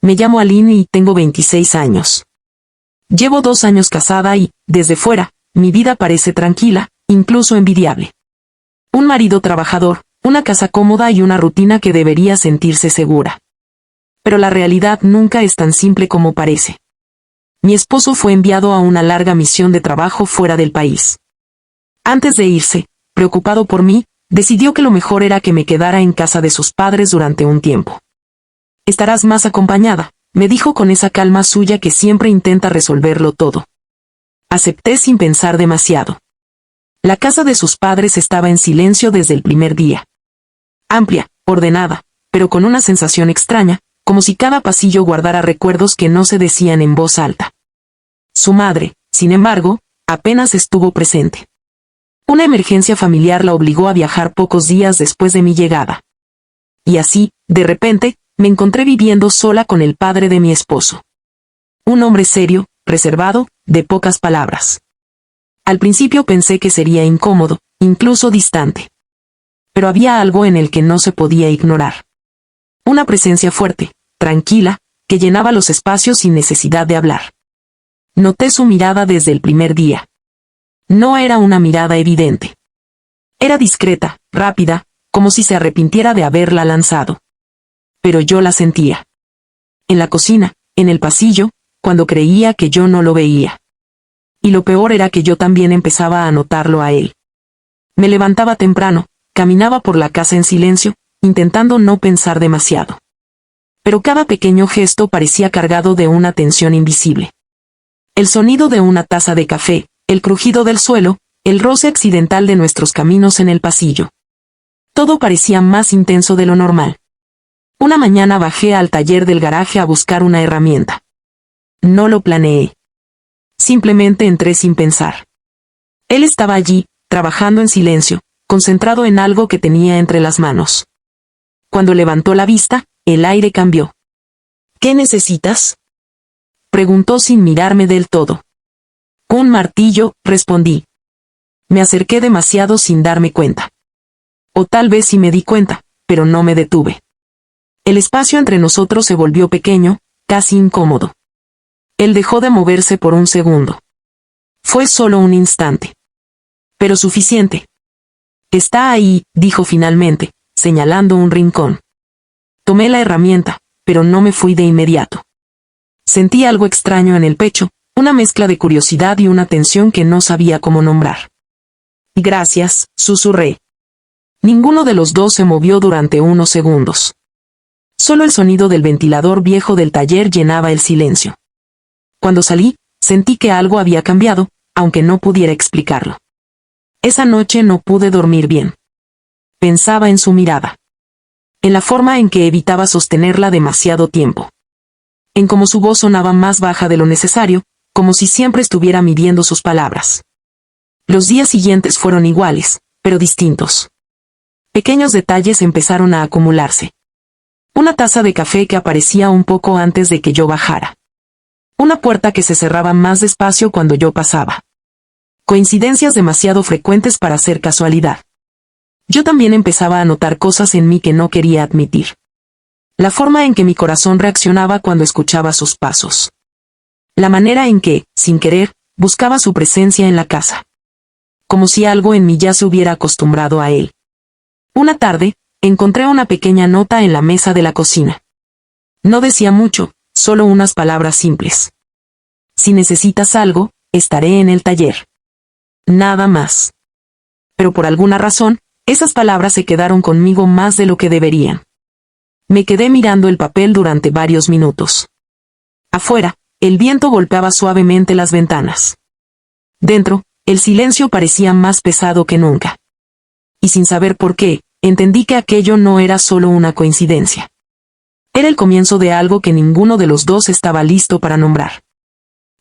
Me llamo Aline y tengo 26 años. Llevo 2 años casada y, desde fuera, mi vida parece tranquila, incluso envidiable. Un marido trabajador, una casa cómoda y una rutina que debería sentirse segura. Pero la realidad nunca es tan simple como parece. Mi esposo fue enviado a una larga misión de trabajo fuera del país. Antes de irse, preocupado por mí, decidió que lo mejor era que me quedara en casa de sus padres durante un tiempo. Estarás más acompañada, me dijo con esa calma suya que siempre intenta resolverlo todo. Acepté sin pensar demasiado. La casa de sus padres estaba en silencio desde el primer día. Amplia, ordenada, pero con una sensación extraña, como si cada pasillo guardara recuerdos que no se decían en voz alta. Su madre, sin embargo, apenas estuvo presente. Una emergencia familiar la obligó a viajar pocos días después de mi llegada. Y así, de repente, me encontré viviendo sola con el padre de mi esposo. Un hombre serio, reservado, de pocas palabras. Al principio pensé que sería incómodo, incluso distante. Pero había algo en el que no se podía ignorar. Una presencia fuerte, tranquila, que llenaba los espacios sin necesidad de hablar. Noté su mirada desde el primer día. No era una mirada evidente. Era discreta, rápida, como si se arrepintiera de haberla lanzado. Pero yo la sentía. En la cocina, en el pasillo, cuando creía que yo no lo veía. Y lo peor era que yo también empezaba a notarlo a él. Me levantaba temprano, caminaba por la casa en silencio, intentando no pensar demasiado. Pero cada pequeño gesto parecía cargado de una tensión invisible. El sonido de una taza de café, el crujido del suelo, el roce accidental de nuestros caminos en el pasillo. Todo parecía más intenso de lo normal. Una mañana bajé al taller del garaje a buscar una herramienta. No lo planeé. Simplemente entré sin pensar. Él estaba allí, trabajando en silencio, concentrado en algo que tenía entre las manos. Cuando levantó la vista, el aire cambió. ¿Qué necesitas?, preguntó sin mirarme del todo. Un martillo, respondí. Me acerqué demasiado sin darme cuenta. O tal vez sí me di cuenta, pero no me detuve. El espacio entre nosotros se volvió pequeño, casi incómodo. Él dejó de moverse por un segundo. Fue solo un instante. Pero suficiente. Está ahí, dijo finalmente, señalando un rincón. Tomé la herramienta, pero no me fui de inmediato. Sentí algo extraño en el pecho, una mezcla de curiosidad y una tensión que no sabía cómo nombrar. Gracias, susurré. Ninguno de los dos se movió durante unos segundos. Solo el sonido del ventilador viejo del taller llenaba el silencio. Cuando salí, sentí que algo había cambiado, aunque no pudiera explicarlo. Esa noche no pude dormir bien. Pensaba en su mirada. En la forma en que evitaba sostenerla demasiado tiempo. En cómo su voz sonaba más baja de lo necesario, como si siempre estuviera midiendo sus palabras. Los días siguientes fueron iguales, pero distintos. Pequeños detalles empezaron a acumularse. Una taza de café que aparecía un poco antes de que yo bajara. Una puerta que se cerraba más despacio cuando yo pasaba. Coincidencias demasiado frecuentes para ser casualidad. Yo también empezaba a notar cosas en mí que no quería admitir. La forma en que mi corazón reaccionaba cuando escuchaba sus pasos. La manera en que, sin querer, buscaba su presencia en la casa. Como si algo en mí ya se hubiera acostumbrado a él. Una tarde, encontré una pequeña nota en la mesa de la cocina. No decía mucho, solo unas palabras simples. Si necesitas algo, estaré en el taller. Nada más. Pero por alguna razón, esas palabras se quedaron conmigo más de lo que deberían. Me quedé mirando el papel durante varios minutos. Afuera, el viento golpeaba suavemente las ventanas. Dentro, el silencio parecía más pesado que nunca. Y sin saber por qué, entendí que aquello no era solo una coincidencia. Era el comienzo de algo que ninguno de los dos estaba listo para nombrar.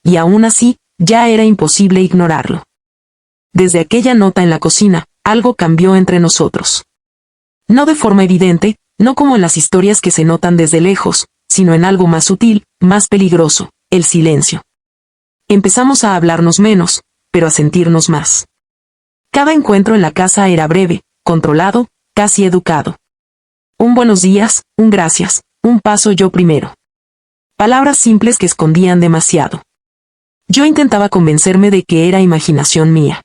Y aún así, ya era imposible ignorarlo. Desde aquella nota en la cocina, algo cambió entre nosotros. No de forma evidente, no como en las historias que se notan desde lejos, sino en algo más sutil, más peligroso, el silencio. Empezamos a hablarnos menos, pero a sentirnos más. Cada encuentro en la casa era breve, controlado, casi educado. Un buenos días, un gracias, un paso yo primero. Palabras simples que escondían demasiado. Yo intentaba convencerme de que era imaginación mía.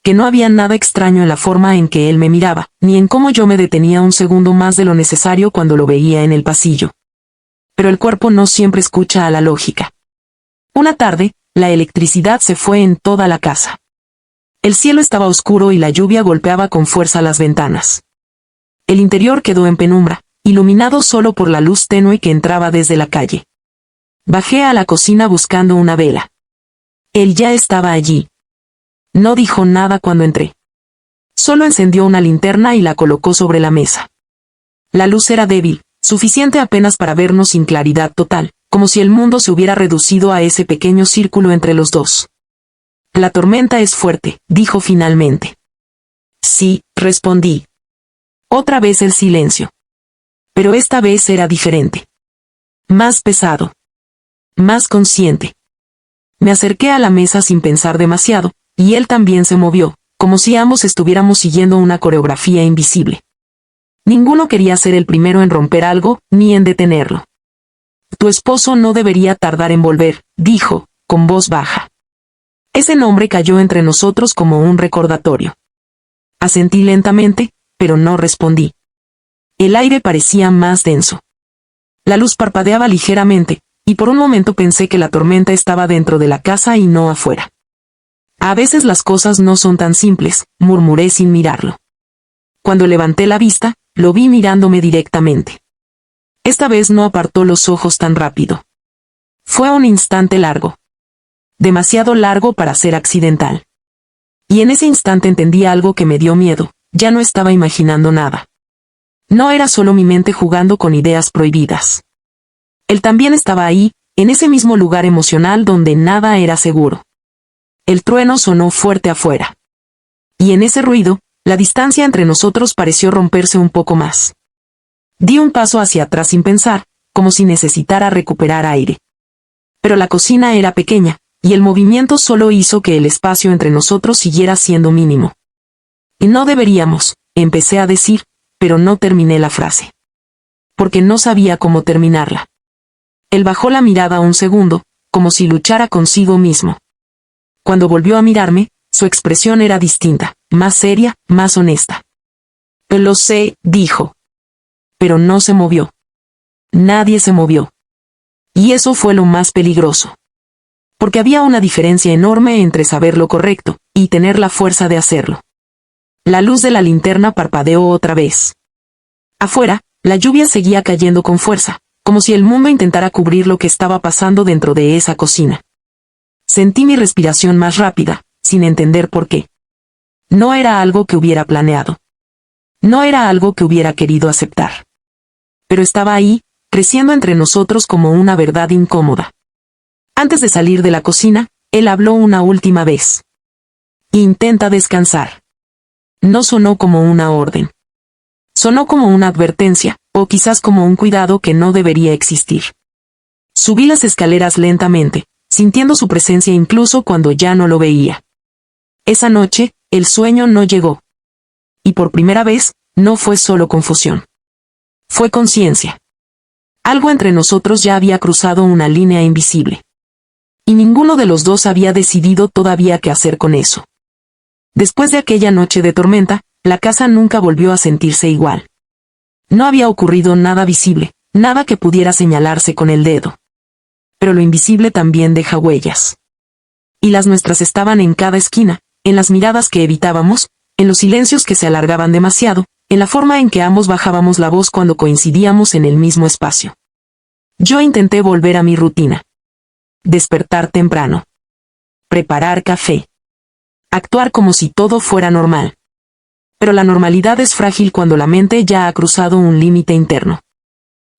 Que no había nada extraño en la forma en que él me miraba, ni en cómo yo me detenía un segundo más de lo necesario cuando lo veía en el pasillo. Pero el cuerpo no siempre escucha a la lógica. Una tarde, la electricidad se fue en toda la casa. El cielo estaba oscuro y la lluvia golpeaba con fuerza las ventanas. El interior quedó en penumbra, iluminado solo por la luz tenue que entraba desde la calle. Bajé a la cocina buscando una vela. Él ya estaba allí. No dijo nada cuando entré. Solo encendió una linterna y la colocó sobre la mesa. La luz era débil, suficiente apenas para vernos sin claridad total, como si el mundo se hubiera reducido a ese pequeño círculo entre los dos. La tormenta es fuerte, dijo finalmente. Sí, respondí. Otra vez el silencio. Pero esta vez era diferente. Más pesado. Más consciente. Me acerqué a la mesa sin pensar demasiado, y él también se movió, como si ambos estuviéramos siguiendo una coreografía invisible. Ninguno quería ser el primero en romper algo, ni en detenerlo. Tu esposo no debería tardar en volver, dijo, con voz baja. Ese nombre cayó entre nosotros como un recordatorio. Asentí lentamente, pero no respondí. El aire parecía más denso. La luz parpadeaba ligeramente, y por un momento pensé que la tormenta estaba dentro de la casa y no afuera. A veces las cosas no son tan simples, murmuré sin mirarlo. Cuando levanté la vista, lo vi mirándome directamente. Esta vez no apartó los ojos tan rápido. Fue un instante largo. Demasiado largo para ser accidental. Y en ese instante entendí algo que me dio miedo, ya no estaba imaginando nada. No era solo mi mente jugando con ideas prohibidas. Él también estaba ahí, en ese mismo lugar emocional donde nada era seguro. El trueno sonó fuerte afuera. Y en ese ruido, la distancia entre nosotros pareció romperse un poco más. Di un paso hacia atrás sin pensar, como si necesitara recuperar aire. Pero la cocina era pequeña, y el movimiento solo hizo que el espacio entre nosotros siguiera siendo mínimo. Y no deberíamos, empecé a decir, pero no terminé la frase. Porque no sabía cómo terminarla. Él bajó la mirada un segundo, como si luchara consigo mismo. Cuando volvió a mirarme, su expresión era distinta, más seria, más honesta. Lo sé, dijo. Pero no se movió. Nadie se movió. Y eso fue lo más peligroso. Porque había una diferencia enorme entre saber lo correcto, y tener la fuerza de hacerlo. La luz de la linterna parpadeó otra vez. Afuera, la lluvia seguía cayendo con fuerza, como si el mundo intentara cubrir lo que estaba pasando dentro de esa cocina. Sentí mi respiración más rápida, sin entender por qué. No era algo que hubiera planeado. No era algo que hubiera querido aceptar. Pero estaba ahí, creciendo entre nosotros como una verdad incómoda. Antes de salir de la cocina, él habló una última vez. Intenta descansar. No sonó como una orden. Sonó como una advertencia, o quizás como un cuidado que no debería existir. Subí las escaleras lentamente, sintiendo su presencia incluso cuando ya no lo veía. Esa noche, el sueño no llegó. Y por primera vez, no fue solo confusión. Fue conciencia. Algo entre nosotros ya había cruzado una línea invisible. Y ninguno de los dos había decidido todavía qué hacer con eso. Después de aquella noche de tormenta, la casa nunca volvió a sentirse igual. No había ocurrido nada visible, nada que pudiera señalarse con el dedo. Pero lo invisible también deja huellas. Y las nuestras estaban en cada esquina, en las miradas que evitábamos, en los silencios que se alargaban demasiado, en la forma en que ambos bajábamos la voz cuando coincidíamos en el mismo espacio. Yo intenté volver a mi rutina. Despertar temprano. Preparar café. Actuar como si todo fuera normal. Pero la normalidad es frágil cuando la mente ya ha cruzado un límite interno.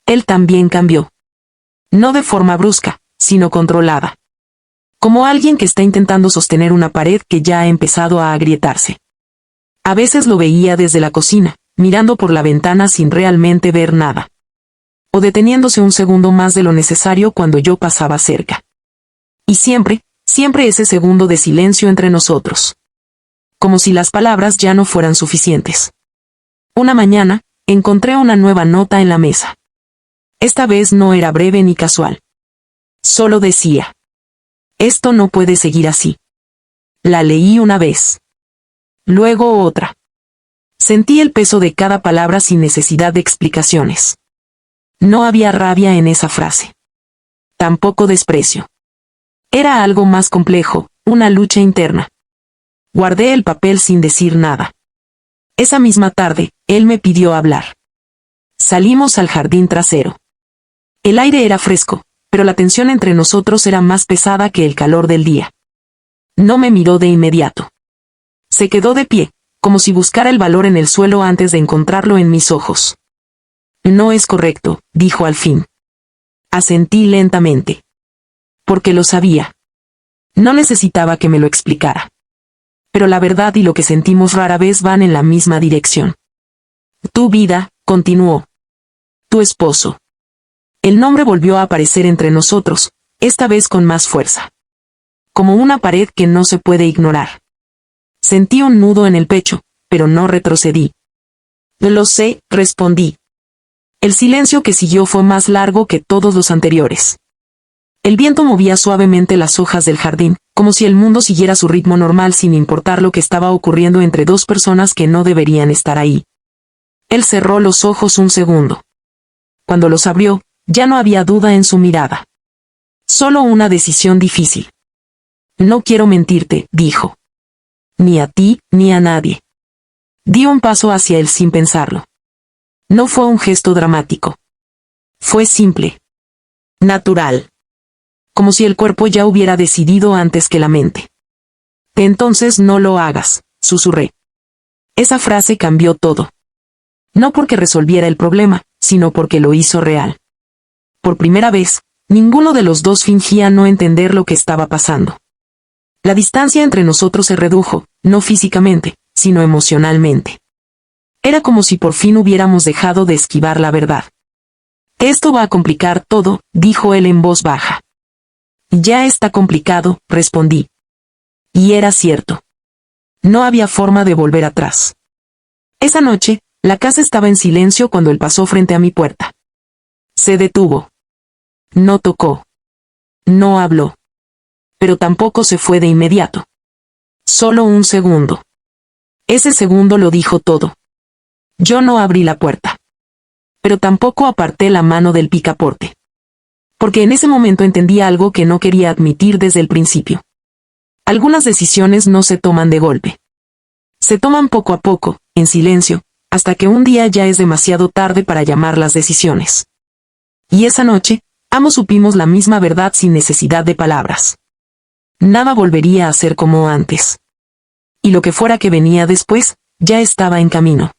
Él también cambió. No de forma brusca, sino controlada. Como alguien que está intentando sostener una pared que ya ha empezado a agrietarse. A veces lo veía desde la cocina, mirando por la ventana sin realmente ver nada. O deteniéndose un segundo más de lo necesario cuando yo pasaba cerca. Y siempre ese segundo de silencio entre nosotros. Como si las palabras ya no fueran suficientes. Una mañana, encontré una nueva nota en la mesa. Esta vez no era breve ni casual, Solo decía: esto no puede seguir así. La leí una vez. Luego otra. Sentí el peso de cada palabra sin necesidad de explicaciones. No había rabia en esa frase. Tampoco desprecio. Era algo más complejo, una lucha interna. Guardé el papel sin decir nada. Esa misma tarde, él me pidió hablar. Salimos al jardín trasero. El aire era fresco, pero la tensión entre nosotros era más pesada que el calor del día. No me miró de inmediato. Se quedó de pie, como si buscara el valor en el suelo antes de encontrarlo en mis ojos. No es correcto, dijo al fin. Asentí lentamente. Porque lo sabía. No necesitaba que me lo explicara. Pero la verdad y lo que sentimos rara vez van en la misma dirección. Tu vida, continuó. Tu esposo. El nombre volvió a aparecer entre nosotros, esta vez con más fuerza. Como una pared que no se puede ignorar. Sentí un nudo en el pecho, pero no retrocedí. Lo sé, respondí. El silencio que siguió fue más largo que todos los anteriores. El viento movía suavemente las hojas del jardín, como si el mundo siguiera su ritmo normal sin importar lo que estaba ocurriendo entre dos personas que no deberían estar ahí. Él cerró los ojos un segundo. Cuando los abrió, ya no había duda en su mirada. Solo una decisión difícil. No quiero mentirte, dijo. Ni a ti, ni a nadie. Di un paso hacia él sin pensarlo. No fue un gesto dramático. Fue simple. Natural. Como si el cuerpo ya hubiera decidido antes que la mente. Entonces no lo hagas, susurré. Esa frase cambió todo. No porque resolviera el problema, sino porque lo hizo real. Por primera vez, ninguno de los dos fingía no entender lo que estaba pasando. La distancia entre nosotros se redujo, no físicamente, sino emocionalmente. Era como si por fin hubiéramos dejado de esquivar la verdad. Esto va a complicar todo, dijo él en voz baja. Ya está complicado, respondí. Y era cierto. No había forma de volver atrás. Esa noche, la casa estaba en silencio cuando él pasó frente a mi puerta. Se detuvo. No tocó. No habló. Pero tampoco se fue de inmediato. Solo un segundo. Ese segundo lo dijo todo. Yo no abrí la puerta. Pero tampoco aparté la mano del picaporte. Porque en ese momento entendí algo que no quería admitir desde el principio. Algunas decisiones no se toman de golpe. Se toman poco a poco, en silencio, hasta que un día ya es demasiado tarde para llamar las decisiones. Y esa noche, ambos supimos la misma verdad sin necesidad de palabras. Nada volvería a ser como antes. Y lo que fuera que venía después, ya estaba en camino.